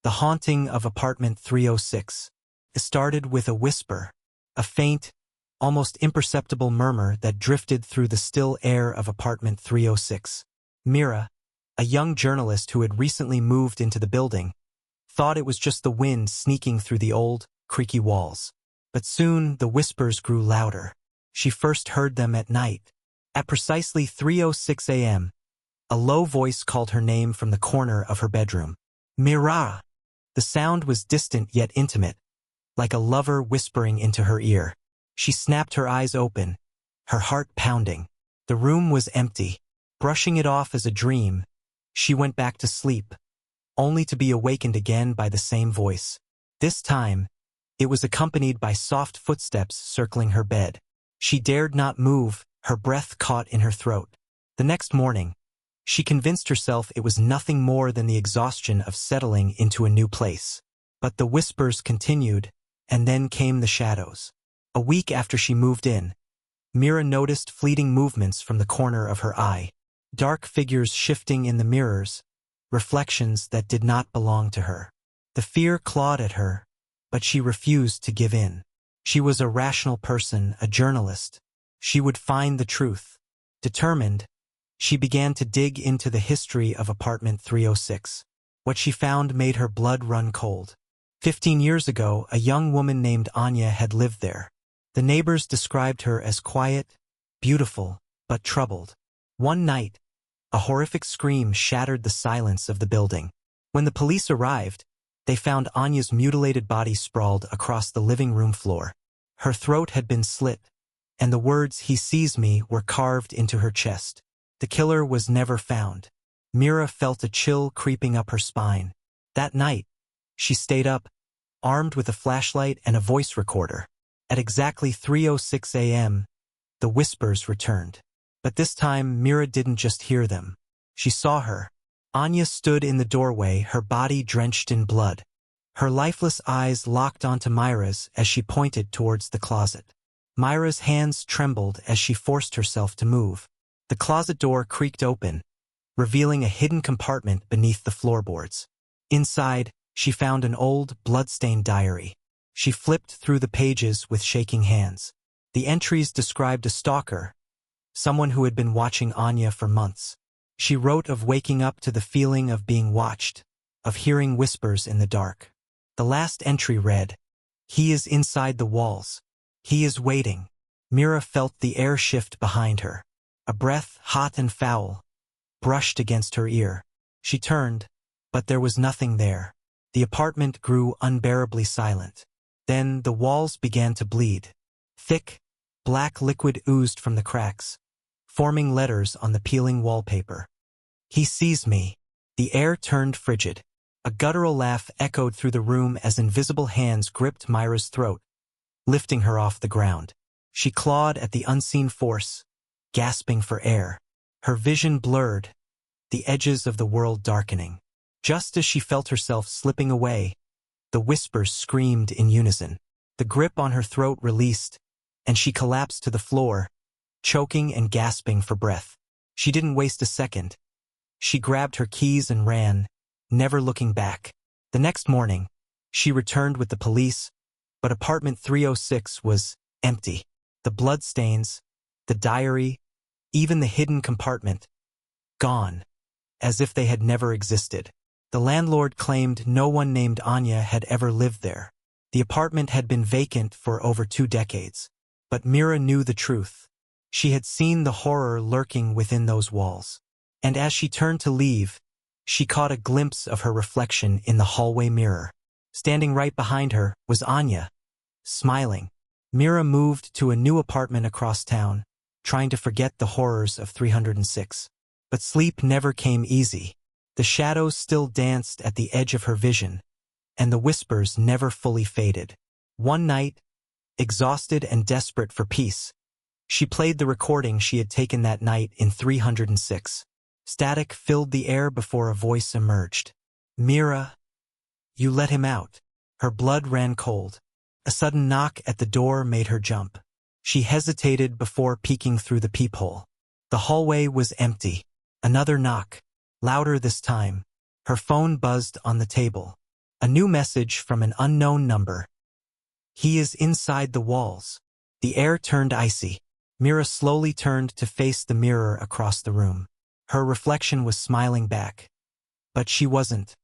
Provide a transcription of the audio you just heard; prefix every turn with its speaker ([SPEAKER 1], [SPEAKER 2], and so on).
[SPEAKER 1] The haunting of apartment 306. It started with a whisper, a faint, almost imperceptible murmur that drifted through the still air of apartment 306. Mira, a young journalist who had recently moved into the building, thought it was just the wind sneaking through the old, creaky walls. But soon the whispers grew louder. She first heard them at night. At precisely 3:06 a.m., a low voice called her name from the corner of her bedroom. Mira! The sound was distant yet intimate, like a lover whispering into her ear. She snapped her eyes open, her heart pounding. The room was empty. Brushing it off as a dream, she went back to sleep, only to be awakened again by the same voice. This time, it was accompanied by soft footsteps circling her bed. She dared not move, her breath caught in her throat. The next morning, she convinced herself it was nothing more than the exhaustion of settling into a new place. But the whispers continued, and then came the shadows. A week after she moved in, Mira noticed fleeting movements from the corner of her eye. Dark figures shifting in the mirrors, reflections that did not belong to her. The fear clawed at her, but she refused to give in. She was a rational person, a journalist. She would find the truth. Determined, she began to dig into the history of apartment 306. What she found made her blood run cold. 15 years ago, a young woman named Anya had lived there. The neighbors described her as quiet, beautiful, but troubled. One night, a horrific scream shattered the silence of the building. When the police arrived, they found Anya's mutilated body sprawled across the living room floor. Her throat had been slit, and the words "he sees me" were carved into her chest. The killer was never found. Mira felt a chill creeping up her spine. That night, she stayed up, armed with a flashlight and a voice recorder. At exactly 3:06 a.m., the whispers returned. But this time, Mira didn't just hear them. She saw her. Anya stood in the doorway, her body drenched in blood. Her lifeless eyes locked onto Myra's as she pointed towards the closet. Myra's hands trembled as she forced herself to move. The closet door creaked open, revealing a hidden compartment beneath the floorboards. Inside, she found an old, blood-stained diary. She flipped through the pages with shaking hands. The entries described a stalker, someone who had been watching Anya for months. She wrote of waking up to the feeling of being watched, of hearing whispers in the dark. The last entry read, "He is inside the walls. He is waiting." Mira felt the air shift behind her. A breath, hot and foul, brushed against her ear. She turned, but there was nothing there. The apartment grew unbearably silent. Then the walls began to bleed. Thick, black liquid oozed from the cracks, forming letters on the peeling wallpaper. "He sees me." The air turned frigid. A guttural laugh echoed through the room as invisible hands gripped Myra's throat, lifting her off the ground. She clawed at the unseen force, gasping for air. Her vision blurred, the edges of the world darkening. Just as she felt herself slipping away, the whispers screamed in unison. The grip on her throat released, and she collapsed to the floor, choking and gasping for breath. She didn't waste a second. She grabbed her keys and ran, never looking back. The next morning, she returned with the police, but apartment 306 was empty. The bloodstains, the diary, even the hidden compartment, gone, as if they had never existed. The landlord claimed no one named Anya had ever lived there. The apartment had been vacant for over 2 decades. But Mira knew the truth. She had seen the horror lurking within those walls. And as she turned to leave, she caught a glimpse of her reflection in the hallway mirror. Standing right behind her was Anya, smiling. Mira moved to a new apartment across town, trying to forget the horrors of 306. But sleep never came easy. The shadows still danced at the edge of her vision, and the whispers never fully faded. One night, exhausted and desperate for peace, she played the recording she had taken that night in 306. Static filled the air before a voice emerged. "Mira, you let him out." Her blood ran cold. A sudden knock at the door made her jump. She hesitated before peeking through the peephole. The hallway was empty. Another knock, louder this time. Her phone buzzed on the table. A new message from an unknown number. He is inside the walls. The air turned icy. Mira slowly turned to face the mirror across the room. Her reflection was smiling back. But she wasn't.